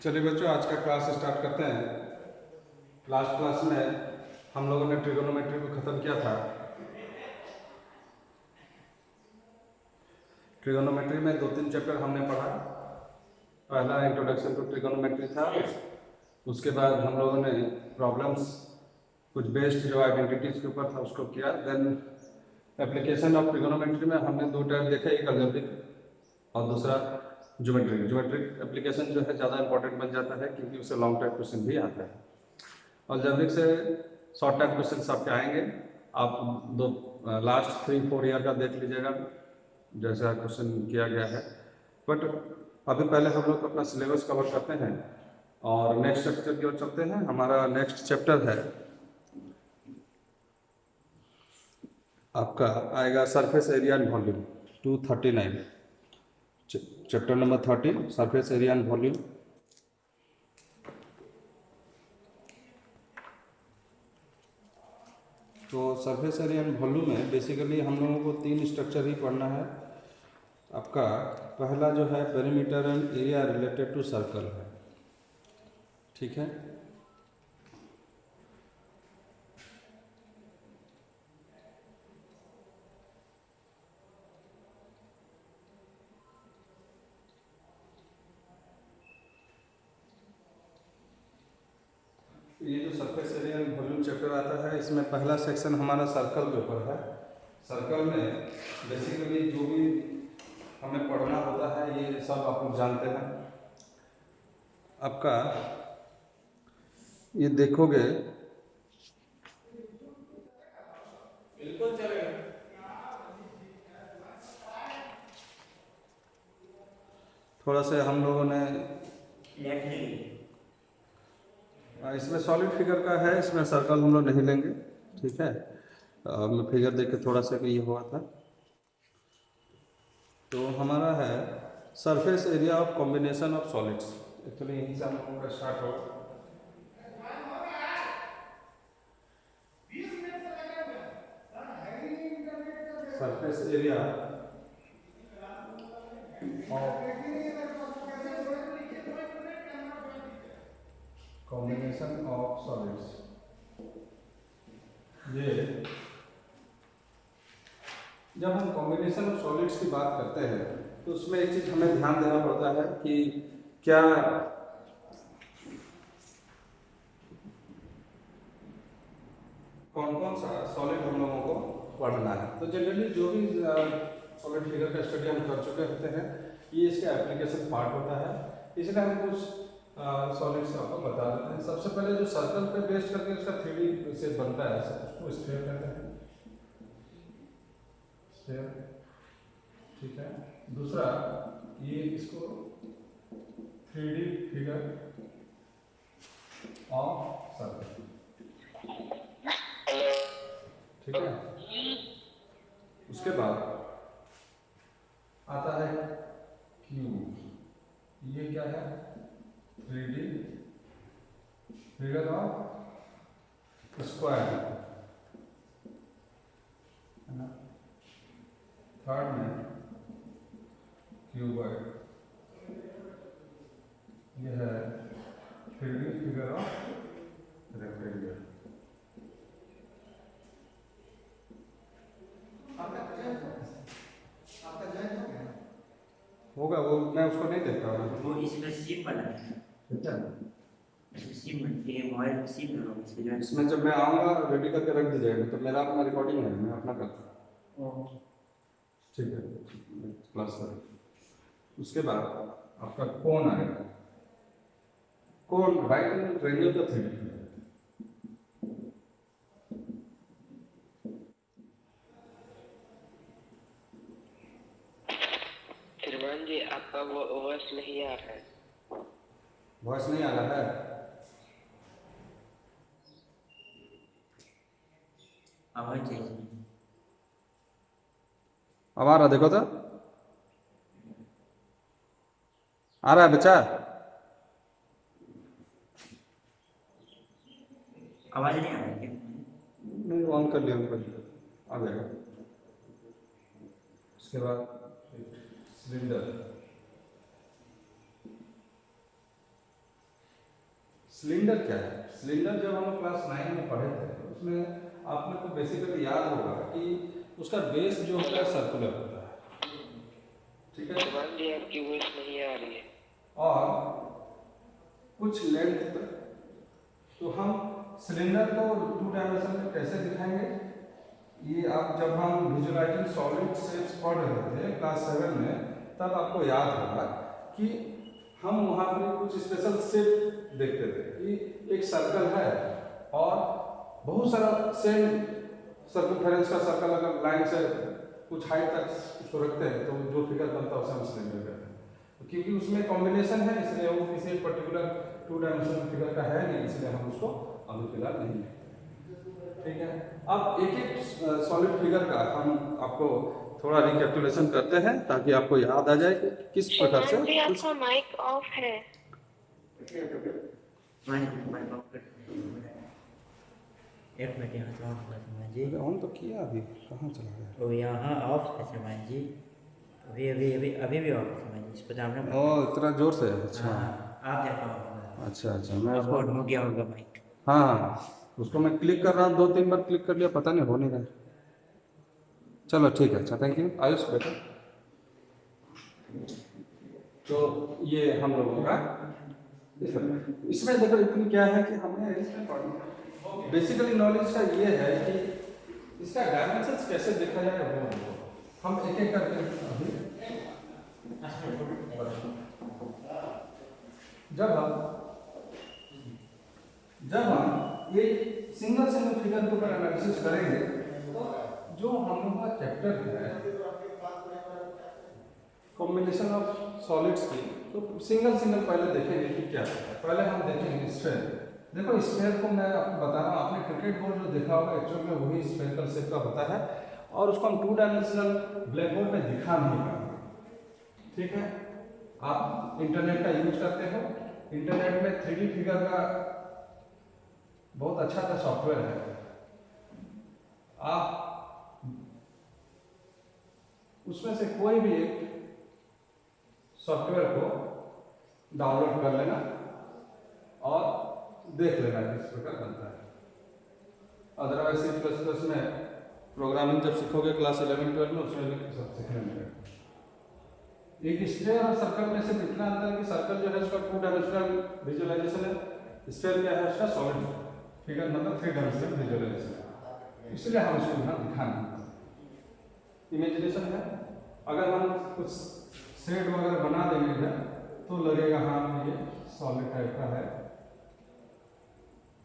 चलिए बच्चों, आज का क्लास स्टार्ट करते हैं। लास्ट क्लास में हम लोगों ने ट्रिगोनोमेट्री को ख़त्म किया था। ट्रिगोनोमेट्री में 2-3 चैप्टर हमने पढ़ा। पहला इंट्रोडक्शन टू ट्रिगोनोमेट्री था। उसके बाद हम लोगों ने प्रॉब्लम्स कुछ बेस्ड जो आइडेंटिटीज के ऊपर था उसको किया। देन एप्लीकेशन ऑफ ट्रिगोनोमेट्री में हमने 2 टाइप देखे, एक अलजेब्रिक और दूसरा ज्योमेट्रिक। ज्योमेट्रिक एप्लीकेशन जो है ज़्यादा इंपॉर्टेंट बन जाता है क्योंकि उससे लॉन्ग टाइप क्वेश्चन भी आता है। अलजेब्रिक से शॉर्ट टाइप क्वेश्चन आपके आएंगे। आप दो लास्ट 3-4 ईयर का देख लीजिएगा जैसा क्वेश्चन किया गया है। बट अभी पहले हम लोग अपना सिलेबस कवर करते हैं और नेक्स्ट चैप्टर की ओर चलते हैं। हमारा नेक्स्ट चैप्टर है आपका आएगा surface area and volume 239, chapter number 30 surface area and volume. तो सरफेस एरिया एंड वॉल्यूम में बेसिकली हम लोगों को 3 स्ट्रक्चर ही पढ़ना है। आपका पहला जो है perimeter and area related to circle है, ठीक है। ये जो surface area and volume chapter आता है, इसमें पहला सेक्शन हमारा सर्कल के ऊपर है। सर्कल में बेसिकली जो भी हमें पढ़ना होता है ये सब आप लोग जानते हैं। आपका ये देखोगे बिल्कुल चलेगा। थोड़ा सा हम लोगों ने इसमें सॉलिड फिगर का है, इसमें सर्कल हम लोग नहीं लेंगे, ठीक है। मैं फिगर देख के थोड़ा सा ये हुआ था। तो हमारा है surface area of combination of solids. Actually यहीं से हम लोगों का स्टार्ट होगा। Surface area of combination of solids. ये जब हम कॉम्बिनेशन ऑफ सॉलिड्स की बात करते हैं तो उसमें एक चीज़ हमें ध्यान देना पड़ता है कि क्या कौन कौन सा सॉलिड हम लोगों को पढ़ना है। तो जनरली जो भी सॉलिड फिगर का स्टडी हम कर चुके होते हैं ये इसका एप्लीकेशन पार्ट होता है, इसलिए हम कुछ सॉलिड्स आपको बता देते हैं। सबसे पहले जो सर्कल पे बेस्ड करके उसका 3D शेप बनता है, उसको स्फीयर कहते हैं, स्फीयर, ठीक है। दूसरा ये इसको 3D फिगर ऑफ सर्कल, ठीक है। उसके बाद आता है क्यूब। ये क्या है? 3D फिगर ऑफ स्क्वायर, है ना। थर्ड में क्यूबॉइड, ये है 3D फिगर ऑफ रेक्टेंगल। होगा वो, मैं उसको नहीं देखता हूँ। वो इसमें सिम बना है, ठीक है। सिम बनती है, मोबाइल में सिम लगाओ इसमें। इसमें जब मैं आऊँगा रेडी करके रख दीजिएगा, तो मेरा अपना रिकॉर्डिंग है, मैं अपना करता हूँ, ठीक है। क्लास कर उसके बाद आपका कौन आएगा, कौन राइट एंगल ट्रायंगल का 3D है। श्रीमान जी, आपका वो वॉइस नहीं आ रहा है। वॉइस नहीं आ रहा है? आवाज चाहिए। अब आ रहा, देखो तो आ रहा है बच्चा? आवाज नहीं आ रही है। नहीं, ऑन कर लिया, आ जाएगा। उसके बाद सिलेंडर, सिलेंडर क्या है? सिलेंडर जब हम क्लास 9 में पढ़े थे तो उसमें आपने को बेसिकली याद होगा कि उसका बेस जो होता है सर्कुलर होता है, ठीक है, मान जी आपकी वॉइस नहीं आ रही है। और कुछ लेंथ तक। तो हम सिलेंडर को 2 डायमेंशन में कैसे दिखाएंगे? ये आप जब हम विजुअलाइजिंग सॉलिड शेप्स पढ़ रहे थे क्लास 7 में, तब आपको याद होगा कि हम वहाँ पे कुछ स्पेशल शेप देखते थे कि एक सर्कल है और बहुत सारा सेम सर्कमफेरेंस का सर्कल अगर लाइन से कुछ हाइट तक उसको रखते हैं तो जो फिगर बनता है उसे हम सिलेंडर कहते हैं। क्योंकि उसमें कॉम्बिनेशन है इसलिए वो किसी पर्टिकुलर 2 डायमेंशनल फिगर का है नहीं, इसलिए हम उसको अभी फिलहाल नहीं लेते। ठीक है, अब एक एक सॉलिड फिगर का हम आपको थोड़ा रिकैपिटुलेशन करते हैं ताकि आपको याद आ जाए कि किस प्रकार से जी आपका माइक ऑफ है। माइक ऑफ कर एक मिनट यहाँ से ऑन होगा शर्मा जी। ऑन तो किया, अभी कहाँ चला गया? तो यहाँ ऑफ है शर्मा जी, अभी अभी अभी अभी भी ऑफ है शर्मा जी, इसको दामने ओ इतना जोर से? अच्छा आप जाता होगा, अच्छा अच्छा, मैं आपको हो गया होगा माइक। हाँ हाँ, उसको मैं क्लिक कर रहा हूँ, 2-3 बार क्लिक कर लिया, पता नहीं हो नहीं रहा। चलो ठीक है, अच्छा थैंक यू आयुष बेटा। तो ये हम लोगों का इसमें देखो इतनी क्या है कि हमें इसमें पढ़ना बेसिकली नॉलेज का ये है कि इसका डायमेंशंस कैसे देखा जाए वो हम एक एक करके अभी जब हम एक सिंगल फिगर के ऊपर एनालिसिस करेंगे तो जो हम लोग का चैप्टर है कॉम्बिनेशन ऑफ सॉलिड्स की, तो सिंगल पहले देखेंगे कि क्या है। पहले हम देखेंगे स्फेयर। देखो स्फेयर को मैं आपको बता रहा हूँ, आपने क्रिकेट बॉल जो देखा होगा एक्चुअल में वही स्फेरिकल शेप का होता है और उसको हम 2 डायमेंशनल ब्लैक बोर्ड में दिखा नहीं पाएंगे। ठीक है, आप इंटरनेट का यूज करते हो, इंटरनेट में 3D फिगर का बहुत अच्छा सा सॉफ्टवेयर है, आप उसमें से कोई भी एक सॉफ्टवेयर को डाउनलोड कर लेना और देख लेना किस प्रकार बनता है। अदरवाइज C++ में प्रोग्रामिंग जब सीखोगे क्लास 11-12 में, उसमें भी सब सीखने मिलेगा। एक स्फीयर और सर्कल में सिर्फ इतना अंतर है कि सर्कल जो है उसका 2 डायमेंशनल विजुअलाइजेशन है, स्फीयर क्या है उसका सॉलिड फिगर मतलब 3 डायमेंशनल विजुअलाइजेशन है, इसलिए हम इसको यहाँ दिखाना इमेजिनेशन है। अगर हम कुछ शेड वगैरह बना देंगे इधर तो लगेगा हाँ ये सॉलिड टाइप का है,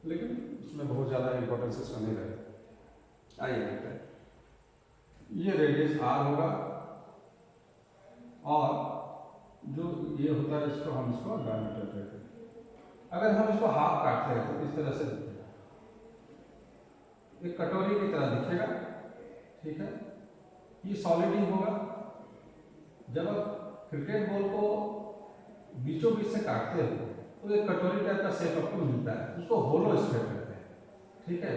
लेकिन उसमें बहुत ज़्यादा इंपॉर्टेंस इसका नहीं रहेगा। आइए देखते हैं, ये रेडियस r होगा और जो ये होता है इसको हम इसको डायमीटर कहते हैं। अगर हम इसको हाफ काटते हैं तो इस तरह से दिखेगा, एक कटोरी की तरह दिखेगा। ठीक है, ये सॉलिड ही होगा। जब आप क्रिकेट बॉल को बीचों बीच से काटते हो तो एक कटोरी टाइप का शेप आपको मिलता है, उसको होलो स्फीयर कहते हैं। ठीक है,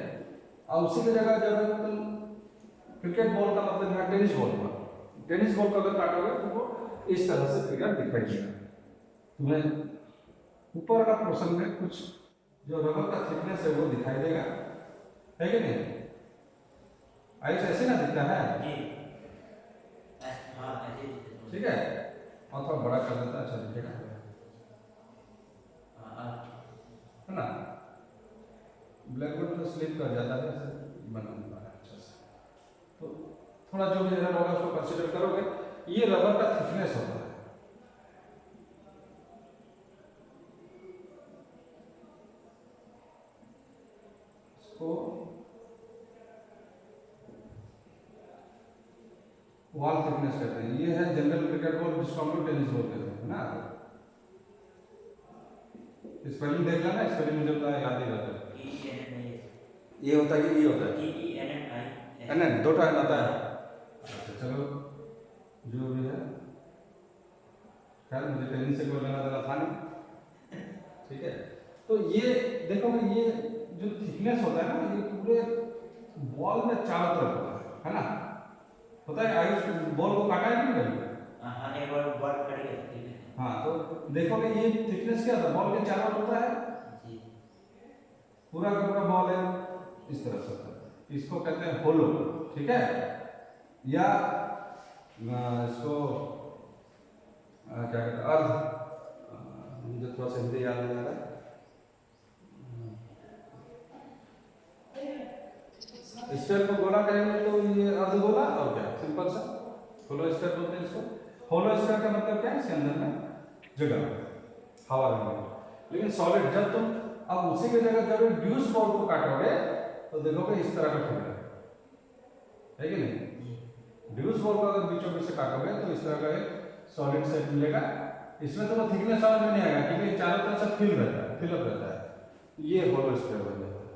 और उसी की जगह जब तुम क्रिकेट बॉल का मतलब यहाँ टेनिस बॉल हुआ, टेनिस बॉल को अगर काटोगे तो वो इस तरह से फिगर दिखाई देगा। तुम्हें ऊपर का पोर्शन में कुछ जो रबर का थिकनेस है वो दिखाई देगा, है कि नहीं? ऐसे ना दिखता है, ठीक है, और थोड़ा बड़ा कर देता है, अच्छा दिखेगा, है ना? ब्लैक बोर्ड में स्लिप कर जाता है, बना नहीं पा रहा अच्छा से, तो थोड़ा जो भी एरर होगा उसको कंसीडर करोगे। ये रबर का थिकनेस होता है, इसको वॉल थिकनेस कहते हैं। ये है जनरल क्रिकेट बॉल जिसको हम लोग टेनिस बॉल कहते हैं ना। स्पेलिंग देख लेना, स्पेलिंग मुझे पता है, याद ही रहता है। ये होता है कि ये होता है NN 2 टाइम आता है। अच्छा चलो जो भी है, खैर मुझे टेनिस से कोई लेना देना था नहीं। ठीक है, तो ये देखो ये जो थिकनेस होता है ना, ये पूरे बॉल में चारों तरफ होता है ना, होता है। आयुष बॉल को काटा है नहीं? हाँ एक बार बॉल कट गया। हाँ, तो देखोगे ये थिकनेस क्या होता है, बॉल के चारों ओर होता है। पूरा का पूरा बॉल है इस तरह से होता है, इसको कहते हैं होलो, ठीक है। या इसको क्या कहते हैं अर्ध, मुझे थोड़ा सा हिंदी याद नहीं आ रहा है, स्फीयर को गोला कहेंगे तो ये अर्ध गोला, और क्या सिंपल सा होलो स्फीयर बोलते हैं इसको। होलो स्फीयर का मतलब क्या है, इसके अंदर में जगह हवा रहेगी। लेकिन सॉलिड जब तुम अब उसी की जगह जब ड्यूस बॉल को काटोगे तो देखोगे इस तरह का फिगर है कि नहीं। ड्यूस बॉल को अगर बीचों बीच से काटोगे तो इस तरह का एक सॉलिड शेप मिलेगा। इसमें तो थिकनेस समझ में नहीं आएगा क्योंकि चारों तरफ से फिल रहता है, फिलअप रहता है। ये होलो स्फीयर बन जाता है।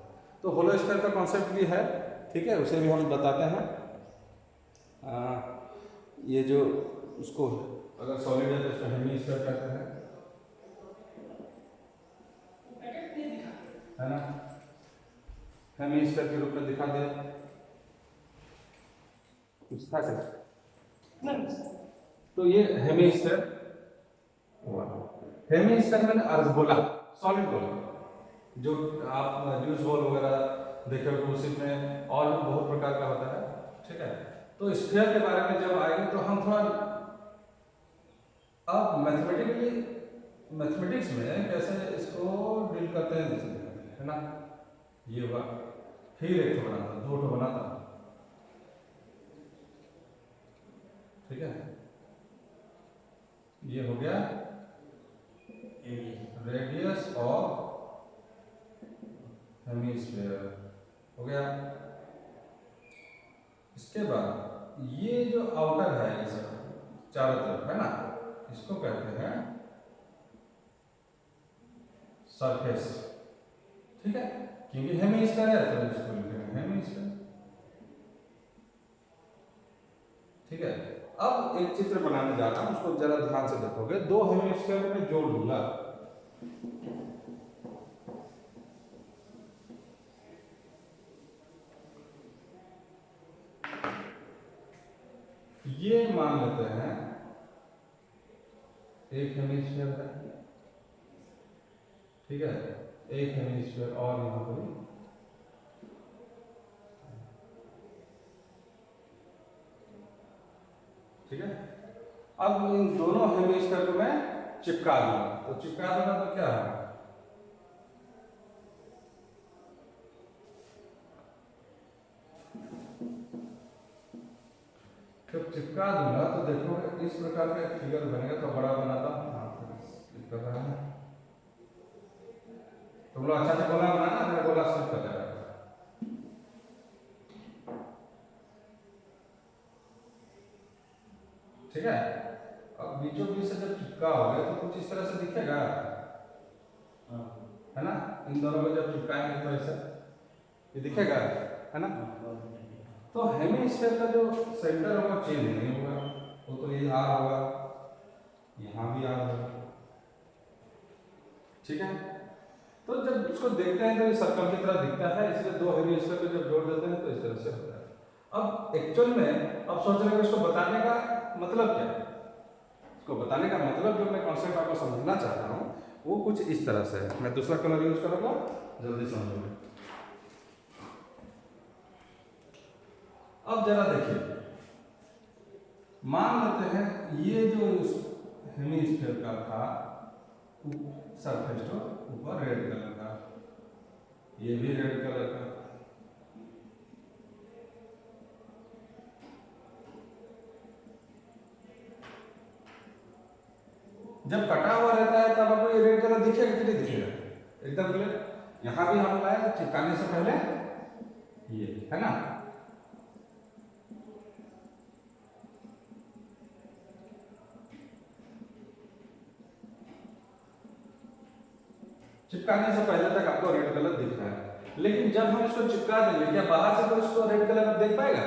तो होलो स्फीयर का कॉन्सेप्ट भी है, ठीक है, उसे भी हम बताते हैं। ये जो उसको अगर सॉलिड है तो इसको हेमी स्फीयर कहते हैं, है ना। हेमी स्फीयर के रूप में दिखा दे कुछ था क्या? तो ये हेमी स्फीयर हुआ। हेमी स्फीयर में अर्धगोला, सॉलिड गोला, जो आप ड्यूस बॉल वगैरह देखे हो उसी में और भी बहुत प्रकार का होता है, ठीक है। तो स्फीयर के बारे में जब आएंगे तो हम थोड़ा अब मैथमेटिक्स में कैसे इसको डील करते हैं जैसे है ना। ये हुआ, फिर एक तो बनाता, दो तो बनाता, ठीक है। ये हो गया रेडियस ऑफ हेमीस्फीयर हो गया। इसके बाद ये जो आउटर है ये सब चारों तरफ है ना, इसको कहते हैं सरफेस, ठीक है। क्योंकि हेमीस्फीयर है तो इसको लिखेंगे हेमीस्फीयर, ठीक है। अब एक चित्र बनाने जा रहा हूं, उसको जरा ध्यान से देखोगे। दो हेमीस्फीयर में जोड़ दूंगा, ये मान लेते हैं एक हेमीस्फीयर है, ठीक है। एक हेमीस्फीयर और यहां पर, ठीक है। अब इन दोनों हेमीस्फीयर को मैं चिपका दूंगा, तो चिपका दूंगा तो क्या है, जब चिपका दूंगा तो देखो इस प्रकार का एक फिगर बनेगा। तो बड़ा बनाता हूं, कर रहा है तुम लोग अच्छा से गोला बनाना, मेरा गोला स्लिप कर जाएगा, ठीक है। अब बीचों बीच से जब चिपका हो गया तो कुछ इस तरह से दिखेगा, है ना। इन दोनों को जब चिपकाएंगे तो ऐसा ये दिखेगा, है ना। तो हेमीस्फीयर का जो सेंटर होगा चेंज नहीं होगा, वो तो ये आर होगा, यहाँ भी आर होगा, ठीक है। तो जब इसको देखते हैं तो ये सर्कल की तरह दिखता है, इसलिए दो हेमीस्फीयर को जब जोड़ देते हैं तो इस तरह से होता है। अब एक्चुअल में अब सोच रहे हैं इसको बताने का मतलब क्या है। इसको बताने का मतलब जो मैं कॉन्सेप्ट आपको समझना चाहता हूँ वो कुछ इस तरह से है। मैं दूसरा कलर यूज करूँगा, जल्दी समझोगे। अब जरा देखिए, मान लेते हैं ये जो हेमीस्फीयर का था सरफेस तो ऊपर रेड कलर का, ये भी रेड कलर का, जब कटा हुआ रहता है तब आपको ये रेड कलर दिखेगा कि नहीं दिखेगा, एकदम क्लियर। यहां भी हम लाए चिपकाने से पहले ये है ना, चिपकाने से पहले तक आपको रेड कलर दिख रहा है। लेकिन जब हम इसको चिपका देंगे क्या बाहर से तो इसको रेड कलर देख पाएगा?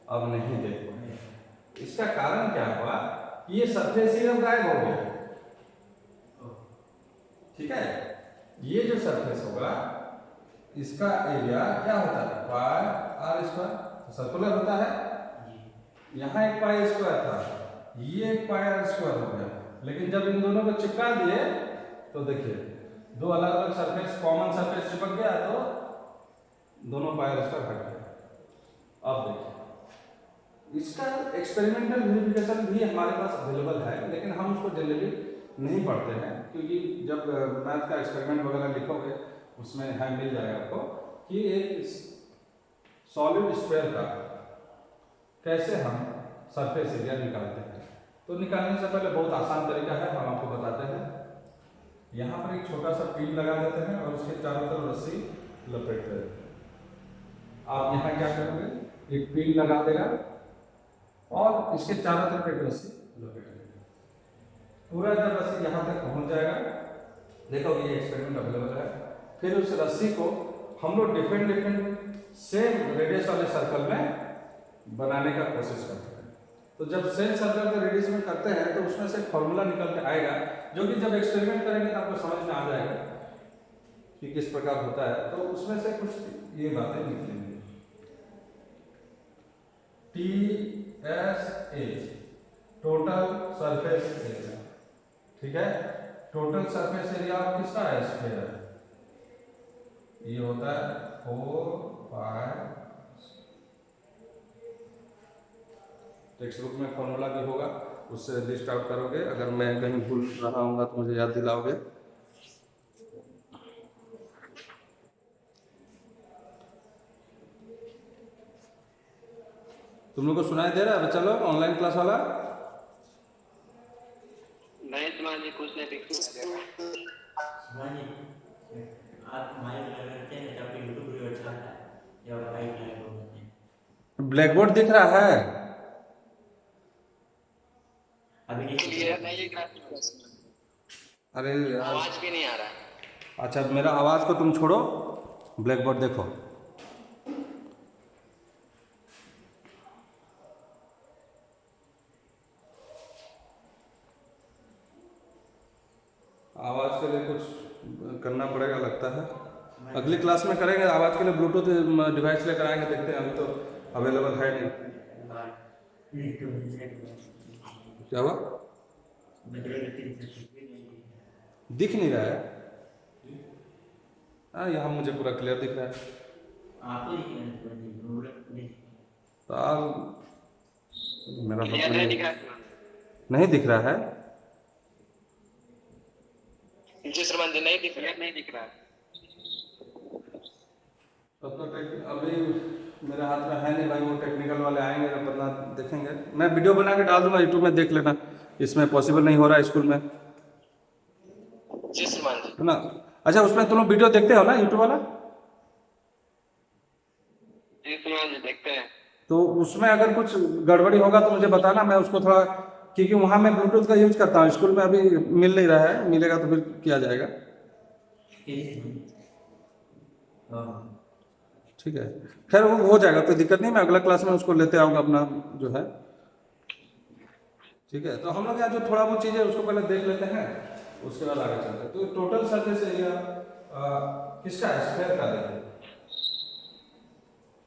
अब नहीं देख पाएगा। इसका कारण क्या हुआ, ये सरफेस ही अब गायब हो गया, ठीक है। ये जो सरफेस होगा इसका एरिया क्या होता है, पाई आर स्क्वायर, सर्कुलर होता है। यहाँ एक पाई स्क्वायर था, ये एक पाई आर स्क्वायर हो गया। लेकिन जब इन दोनों को चिपका दिए तो देखिए दो अलग अलग सरफेस कॉमन सरफेस चिपक गया तो दोनों पायर स्टार हट गया। अब देखिए इसका एक्सपेरिमेंटल वेरिफिकेशन भी हमारे पास अवेलेबल है, लेकिन हम उसको जनरली नहीं पढ़ते हैं, क्योंकि जब मैथ का एक्सपेरिमेंट वगैरह लिखोगे उसमें है मिल जाएगा आपको कि एक सॉलिड स्फीयर का कैसे हम सरफेस एरिया निकालते हैं। तो निकालने से पहले बहुत आसान तरीका है, हम आपको बताते हैं। यहाँ पर एक छोटा सा पिन लगा देते हैं और उसके चारों तरफ रस्सी लपेट देते हैं। आप यहाँ क्या करोगे, एक पिन लगा देगा और इसके चारों तरफ एक रस्सी लपेट देगा। पूरा जब रस्सी यहाँ तक पहुँच जाएगा, देखोगे ये एक्सपेरिमेंट अवेलेबल है। फिर उस रस्सी को हम लोग डिफरेंट सेम रेडियस वाले सर्कल में बनाने का कोशिश करते हैं। तो जब सेम सर्कल के रेडियस में करते हैं तो उसमें से फॉर्मूला निकल के आएगा, जो कि जब एक्सपेरिमेंट करेंगे तो आपको समझ में आ जाएगा कि किस प्रकार होता है। तो उसमें से कुछ ये बातें निकलेंगी। TSA टोटल सरफेस एरिया, ठीक है। टोटल सरफेस एरिया किसका है, स्फीयर। ये होता है 4 पाई। टेक्स्ट बुक में फॉर्मूला भी होगा, उससे लिस्ट आउट करोगे। अगर मैं कहीं भूल रहा हूँ तो मुझे याद दिलाओगे। तुम लोग को सुनाई दे रहा है बच्चा लोग, ऑनलाइन क्लास वाला? नहीं सुमान जी, कुछ नहीं दिख हाँ जी, आप माइक लगा लेते हैं तो आपको यूट्यूब वीडियो अच्छा आता है, या आप माइक लगा लेते हैं। ब्लैक बोर्ड दिख रहा है? अभी नहीं क्लियर नहीं दिख रहा, अरे यार, आवाज भी नहीं आ रहा। अच्छा मेरा आवाज को तुम छोड़ो, ब्लैक बोर्ड देखो। आवाज के लिए कुछ करना पड़ेगा लगता है। अगली क्लास में करेंगे। आवाज के लिए ब्लूटूथ डिवाइस लेकर आएंगे, देखते हैं। अभी तो अवेलेबल है नहीं। क्या हुआ, दिख नहीं रहा है? हाँ, यहाँ मुझे पूरा क्लियर दिख रहा है। तो मेरा क्लियर नहीं दिख रहा, नहीं दिख रहा है। जी श्रीमान जी, नहीं दिख रहा, नहीं दिख रहा। तब तो अभी मेरे हाथ में है नहीं भाई, वो टेक्निकल वाले आएंगे तो अपना देखेंगे। मैं वीडियो बना के डाल दूंगा यूट्यूब में, देख लेना। इसमें पॉसिबल नहीं हो रहा है स्कूल में, जी श्रीमान जी। है ना। अच्छा, उसमें तुम लोग वीडियो देखते हो ना, यूट्यूब वाला? जी श्रीमान जी, देखते हैं। तो उसमें अगर कुछ गड़बड़ी होगा तो मुझे बताना, मैं उसको थोड़ा, क्योंकि वहाँ मैं ब्लूटूथ का यूज करता हूँ, स्कूल में अभी मिल नहीं रहा है। मिलेगा तो फिर किया जाएगा, ठीक है। खैर वो हो जाएगा, कोई दिक्कत नहीं। मैं अगला क्लास में उसको लेते आऊँगा अपना जो है, ठीक है। तो हम लोग यहाँ जो थोड़ा बहुत चीज़ें उसको पहले देख लेते हैं, उसके बाद आगे चलते हैं। तो टोटल सरफेस एरिया किसका है, स्फीयर का देखिए,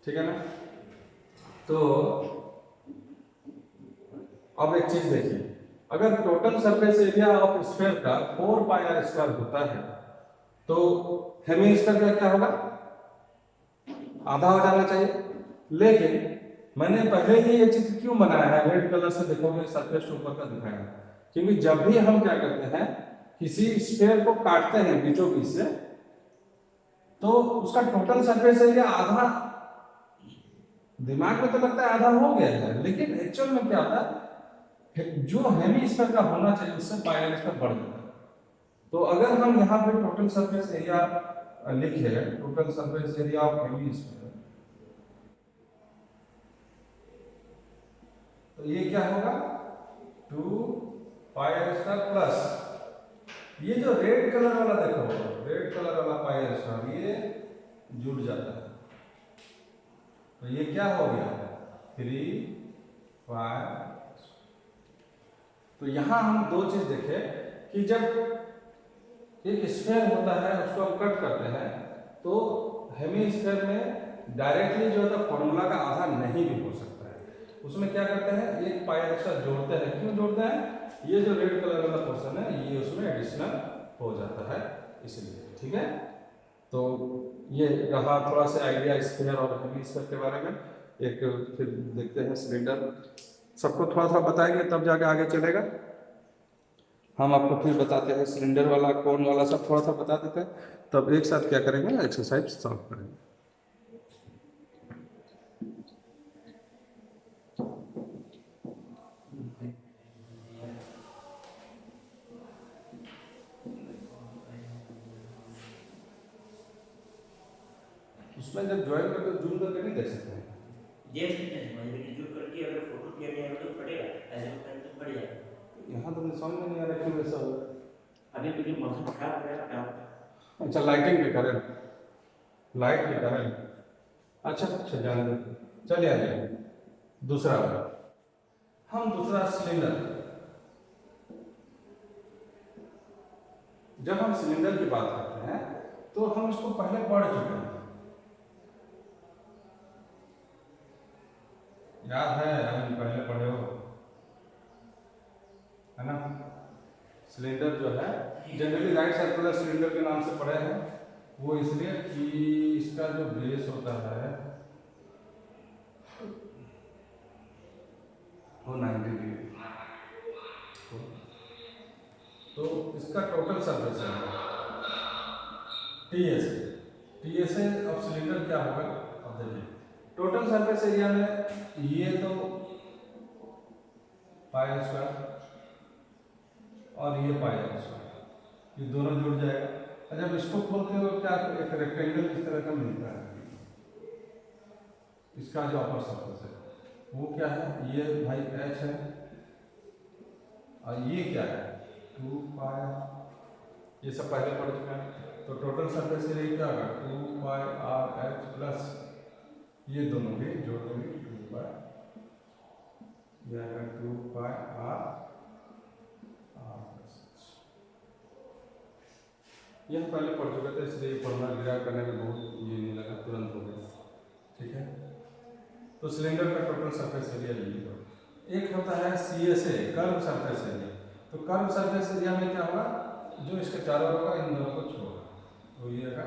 ठीक है ना। तो अब एक चीज देखिए, अगर total surface area of sphere का 4 पाई आर स्क्वायर होता है तो हेमी स्फीयर का क्या होगा, आधा हो जाना चाहिए। लेकिन मैंने पहले ही ये चित्र क्यों बनाया है, रेड कलर से देखोगे सरफेस ऊपर का दिखाएगा, क्योंकि जब भी हम क्या करते हैं, किसी स्फीयर को काटते हैं बीचों बीच से, तो उसका टोटल सरफेस एरिया आधा, दिमाग में तो लगता है आधा हो गया है, लेकिन एक्चुअल में क्या होता है, जो हेमी स्फीयर का होना चाहिए उससे पाई आर स्क्वायर बढ़ जाता है। तो अगर हम यहाँ पे टोटल सरफेस एरिया लिखे, total surface area of hemisphere, तो ये क्या होगा, 2 पाई आर स्क्वायर प्लस ये जो रेड कलर वाला देखो, रेड कलर वाला पाई आर स्क्वायर, ये जुड़ जाता है। तो ये क्या हो गया, 3 पाई। तो यहां हम दो चीज देखे कि जब एक स्फीयर होता है उसको हम कट करते हैं, तो हेमी स्फीयर में डायरेक्टली जो है फॉर्मूला का आधा नहीं भी हो सकता है। उसमें क्या करते हैं, एक पाई एक्स्ट्रा जोड़ते हैं। क्यों जोड़ते हैं, ये जो रेड कलर वाला पोर्शन है ये उसमें एडिशनल हो जाता है, इसलिए, ठीक है। तो ये रहा थोड़ा सा आइडिया स्फीयर और हेमी स्फीयर के बारे में। एक फिर देखते हैं सिलेंडर, सबको थोड़ा थोड़ा बताएंगे तब जाके आगे चलेगा। हम आपको फिर बताते हैं सिलेंडर वाला, कोन वाला, सब थोड़ा सा बता देते हैं, तब एक साथ क्या करेंगे, एक्सरसाइज सॉल्व करेंगे। उसमें जब ज्वाइन करते जूम करके नहीं देख सकते हैं। देख सकते हैं समझ, लेकिन जूम करके अगर फोटो किया जाएगा तो फटेगा, ऐसे में करें तो फट जाएगा। यहाँ तो मुझे समझ में नहीं आ रहा क्यों ऐसा हो रहा अभी क्योंकि मौसम खराब हो रहा है, क्या होता है? है। अच्छा लाइटिंग भी करें, लाइट भी करें, अच्छा अच्छा जाने दो। चलिए आइए दूसरा वाला, हम दूसरा सिलेंडर, जब हम सिलेंडर की बात करते हैं तो हम इसको पहले पढ़ चुके हैं, याद है, हम पहले पढ़े हो, है ना। सिलेंडर जो है जनरली राइट सर्कुलर सिलेंडर के नाम से पढ़े हैं, वो इसलिए कि इसका जो बेस होता है वो 90 डिग्री, तो इसका टोटल सरफेस है टीएसए ऑफ सिलेंडर क्या होगा, अब देखिए टोटल सरफेस एरिया में ये तो पाई स्क्वायर और ये पाई स्क्वायर, ये दोनों जुड़ जाएगा। जब इसको खोलते हो क्या एक रेक्टेंगल इस तरह का मिलता है, इसका जो अपर सरफेस है वो क्या है, ये भाई एच है और ये क्या है 2 पाई, ये सब पहले पढ़ चुके हैं। तो टोटल सरफेस एरिया क्या होगा 2 पाई आर एच प्लस ये दोनों भी जोड़ देंगे 2 पाई, यह है 2 पाई आर प्लस एच। ये हम पहले पढ़ चुके थे, इसलिए पढ़ना डिराइव करने में बहुत ये नहीं लगा, तुरंत हो गया, ठीक है। तो सिलेंडर का टोटल सरफेस एरिया ये एक होता है CSA कर्व सरफेस एरिया। तो कर्व सरफेस एरिया में क्या होगा, जो इसके चारों होगा इन दोनों को छोड़ना, तो ये है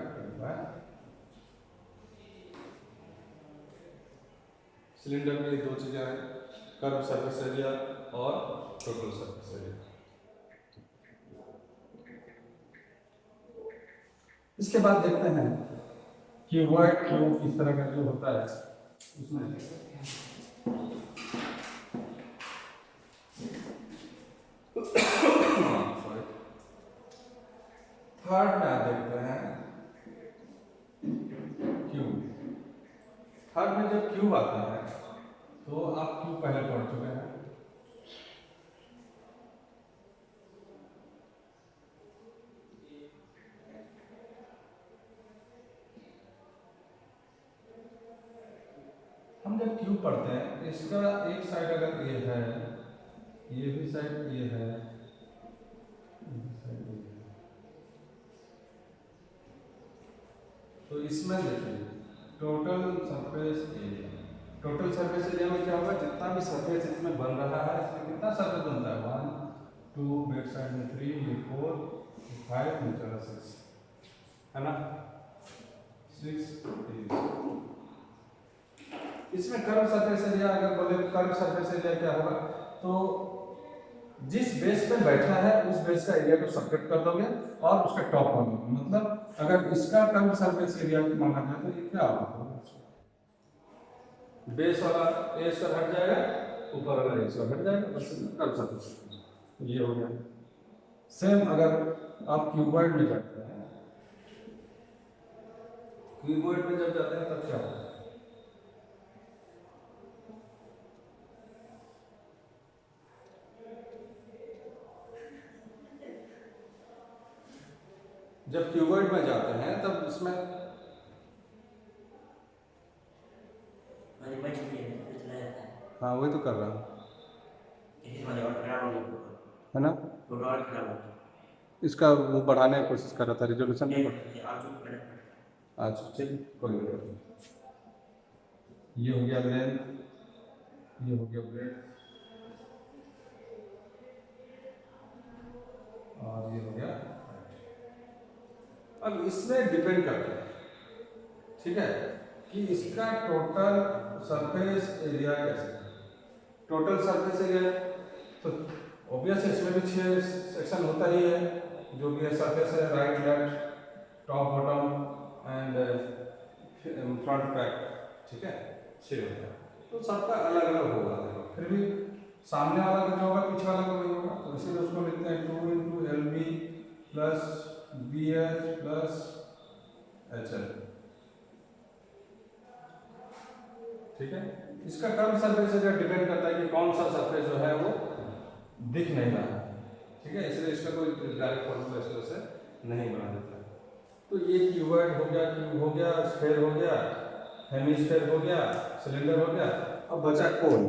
सिलेंडर में दो चीजें हैं, कर्व सरफेस एरिया और टोटल सरफेस एरिया। इसके बाद देखते हैं क्यूबॉइड क्यूब इस तरह का जो होता है उसमें थर्ड में आप देखते हैं क्यूब। थर्ड में जब क्यूब आता है तो आप क्यूब पहले पढ़ चुके हैं, हम जब क्यूब पढ़ते हैं इसका एक साइड अगर ये है, ये भी साइड ये है, ये भी साइड ये है, तो इसमें देखिए total surface area, total surface area में क्या होगा, जितना भी सरफेस इसमें बन रहा है, इसमें कितना सरफेस बनता है 1 2 बैक साइड में 3 ये 4 5 नीचे 6, है ना 6 इसमें कर्व सरफेस एरिया अगर बोले कर्व सरफेस एरिया क्या होगा, तो जिस बेस पे बैठा है उस बेस का एरिया को सबट्रैक्ट कर दोगे और उसका टॉप कर दोगे, मतलब अगर इसका कर्व सरफेस एरिया माना जाए तो ये क्या होगा, बेस वाला ए स्क्वायर हट जाएगा, ऊपर वाला ए स्क्वायर हट जाएगा, बस कर्व सरफेस ये हो गया। सेम अगर आप क्यूबॉइड में जाते हैं, क्यूबॉइड में जब जाते हैं तब क्या होगा, जब क्यूबॉइड में जाते हैं तब इसमें हाँ वही तो कर रहा हूँ, है ना, इसका वो बढ़ाने की कोशिश कर रहा था, रिजोल्यूशन नहीं बढ़ा। अच्छा ठीक है, कोई बात नहीं। ये हो गया ब्रेन, ये हो गया ब्रेन और ये हो गया, अब इसमें डिपेंड करता है, ठीक है, कि इसका टोटल सरफेस एरिया कैसे है। टोटल सरफेस एरिया तो ऑब्वियस इसमें भी 6 सेक्शन होता ही है, जो भी है सरफेस है, right left top bottom and front back, ठीक है, 6 होता है। तो सबका अलग अलग होगा, देखो फिर भी सामने वाला का जो होगा पीछे वाला का वही होगा, तो इसीलिए उसको लिखते हैं 2 × LB plus BH plus HL, ठीक है। इसका कर्व सरफेस एरिया डिपेंड करता है कि कौन सा सरफेस जो है वो दिख नहीं रहा, ठीक है, इसलिए इसका कोई डायरेक्ट फॉर्मूला इस तरह से नहीं बना देता। तो ये क्यूबॉइड हो गया, क्यूब हो गया, स्फेयर हो गया, हेमिस्फेयर हो गया, सिलेंडर हो गया, अब बचा कोन।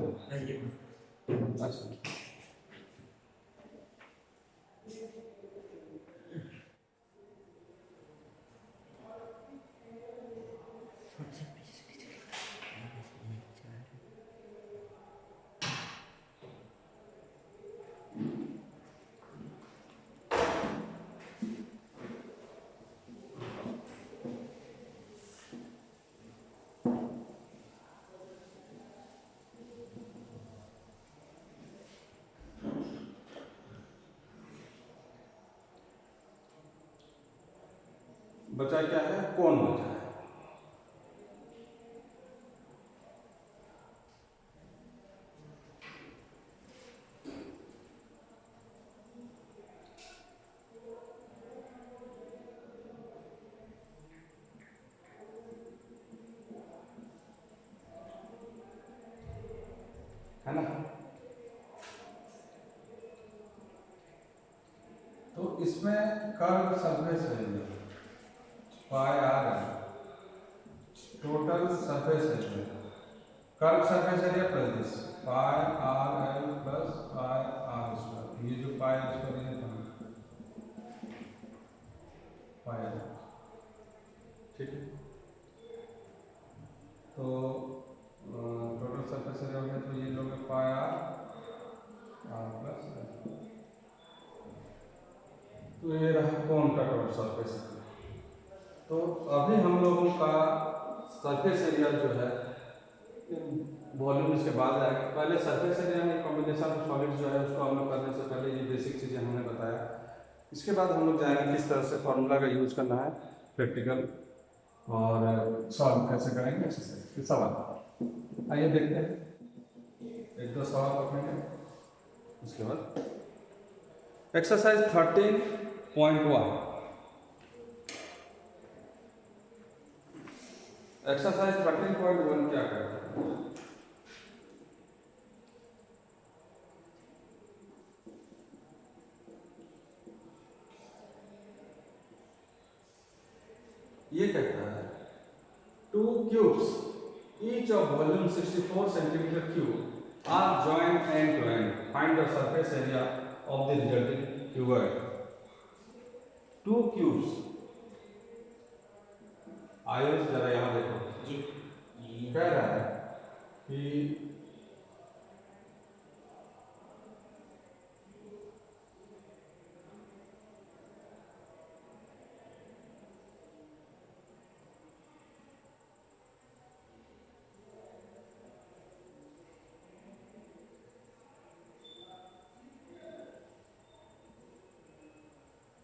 अच्छा, बचा क्या है, कोन बचा है। है ना, तो इसमें curve surface area pi r है, total surface area, curve surface area plus this pi r l plus pi r square, ये जो पाई आर स्क्वायर है पाई आर, ठीक है। तो टोटल सरफेस एरिया हो गया, तो ये लोग पाई आर प्लस, तो ये रहा कोन का टोटल सरफेस एरिया। तो अभी हम लोगों का सरफेस एरिया जो है वॉल्यूम इसके बाद आएगा। पहले सरफेस एरिया में कॉम्बिनेशन ऑफ सॉलिड जो है उसको हम लोग करने से पहले ये बेसिक चीज़ें हमने बताया। इसके बाद हम लोग जाएंगे किस तरह से फार्मूला का यूज़ करना है प्रैक्टिकल और सॉल्व कैसे करेंगे अच्छे से। फिर सवाल आइए देखते हैं, एक दो सवाल पकड़ेंगे। उसके बाद एक्सरसाइज 13.1, एक्सरसाइज 13.1 क्या करता है, ये कहता है 2 cubes each of volume 64 centimeter cube are joined end to end. Find the surface area of the resulting cuboid. 2 cubes, Ayush जरा यहाँ देखो, जी कह रहा है कि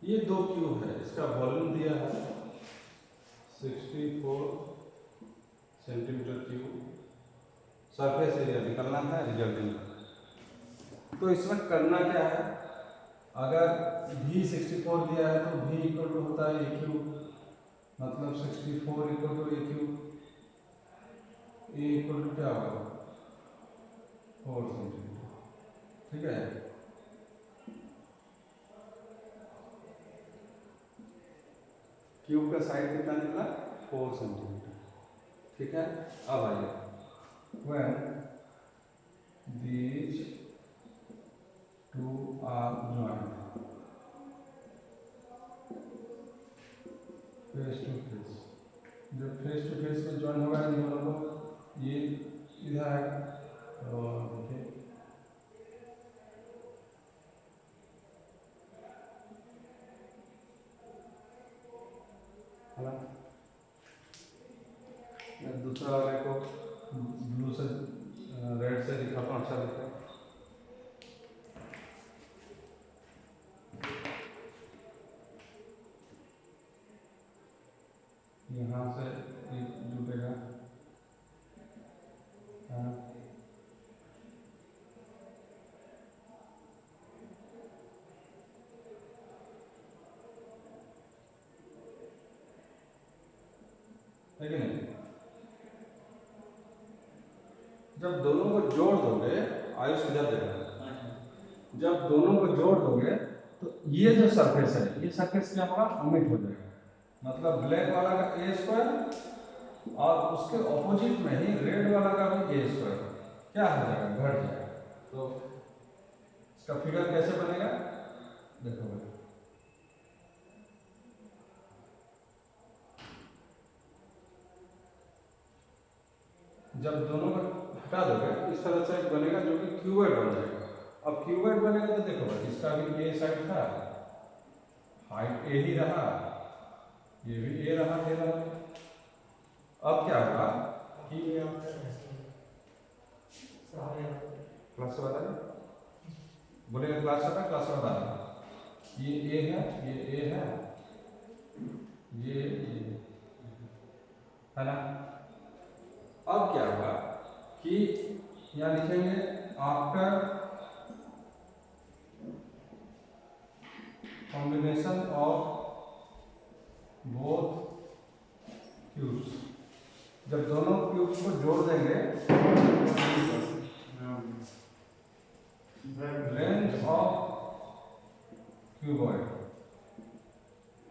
ये 2 क्यूब है, इसका वॉल्यूम दिया है 64 सेंटीमीटर क्यूब, सरफेस एरिया निकलना है रिजल्टिंग। तो इसमें करना क्या है, अगर भी 64 दिया है तो भी इक्वल टू होता है ए क्यूब, मतलब 64 equal to A cube, A equal to क्या होगा 4 सेंटीमीटर, ठीक है। क्यूब का साइड कितना निकला 4 सेंटीमीटर, ठीक है। अब आइए when these two are joined face to face, जब फेस टू फेस में ज्वाइन होगा इन दोनों को, ये इधर आएगा तो देखिए है ना। मैं दूसरा वाले को ब्लू से रेड से दिखाता हूँ, अच्छा दिखता है। यहाँ से एक जुटेगा, है कि नहीं। जब दोनों को जोड़ दोगे, आयुष किधर देगा, जब दोनों को जोड़ दोगे तो ये जो सरफेस है, ये सरफेस क्या होगा, ओमिट हो जाएगा। मतलब ब्लैक वाला का ए स्क्वायर और उसके ऑपोजिट में ही रेड वाला का भी ए स्क्वायर क्या हो जाएगा, घट जाएगा। तो इसका फिगर कैसे बनेगा, देखो भाई, जब दोनों को हटा दोगे इस तरह से बनेगा जो कि क्यूबॉइड बन जाएगा। अब क्यूबॉइड बनेगा तो देखो भाई, इसका भी ए साइड था, हाइट ए ही रहा, ये भी ए रहा, ए रहा। अब क्या होगा कि क्लास के बाद बोलेगा, क्लास का क्लास के बाद ये ए है, ये ए है, ये है ना। अब क्या होगा कि यहाँ लिखेंगे after combination of both cubes, जब दोनों क्यूब्स को जोड़ देंगे लेंथ ऑफ क्यूबॉइड,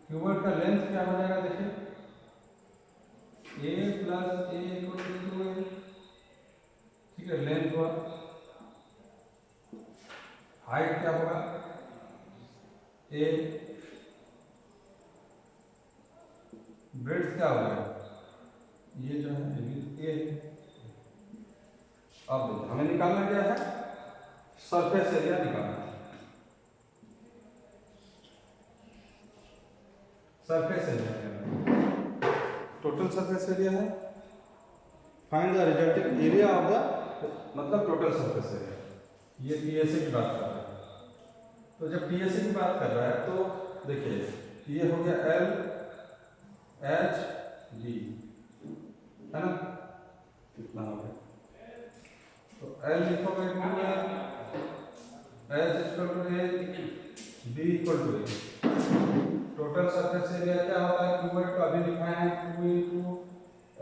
क्यूबॉइड का लेंथ क्या हो जाएगा, देखिए a plus A equal to 2a, ठीक है, लेंथ हुआ। हाइट क्या होगा, a, ब्रेड्थ क्या हो जाएगा, ये जो है ये a। अब देखो हमें निकालना क्या है, सरफेस एरिया निकालना है, surface area, total surface area है। Find the resulting area of the, मतलब टोटल सरफेस एरिया। ये टीएसए की बात कर रहा है। तो जब टीएसए की बात कर रहा है तो देखिए ये हो गया एल एच डी, है ना, कितना हो गया, तो एल लिखोगे H equal to A, D equal to A. Total surface area क्या होता है, क्यूबॉइड का अभी लिखा है 2 into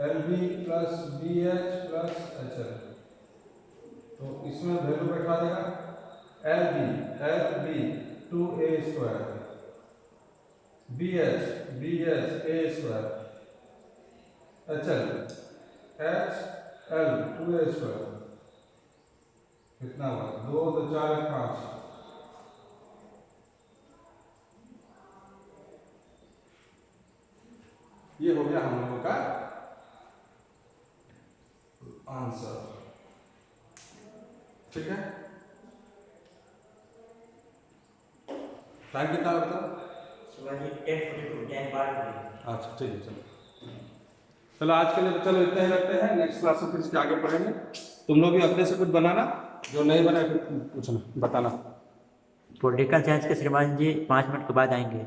L B plus B H plus H L. तो इसमें वैल्यू बैठा देगा, L B 2a square, B H A square, H L 2a square, कितना हुआ, 2 2 4 1 5। ये हो गया हम लोगों का आंसर, ठीक है। टाइम कितना लगता है, अच्छा ठीक है, चलो आज के लिए तो चलो इतना ही रखते हैं, नेक्स्ट क्लास में फिर इसके आगे पढ़ेंगे। तुम लोग भी अपने से कुछ बनाना, जो नहीं बना फिर पूछना, बताना। पॉलिटिकल साइंस के श्रीमान जी 5 मिनट के बाद आएंगे।